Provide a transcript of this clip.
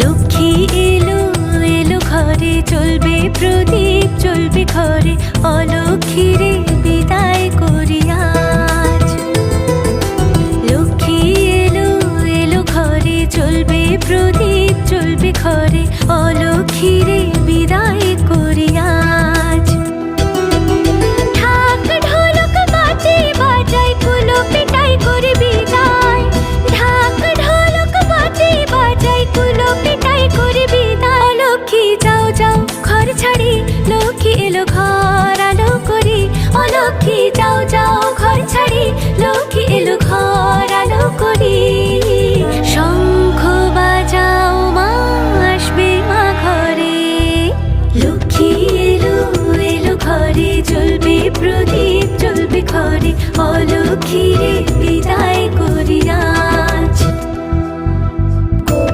লক্ষ্মী এলো এলো ঘরে, চলবে প্রদীপ চলবে ঘরে, অলক্ষ্মীরে বিদায় করি আজ। লক্ষ্মী এলো এলো ঘরে, চলবে প্রদীপ চলবে ঘরে, অলক্ষ্মীরে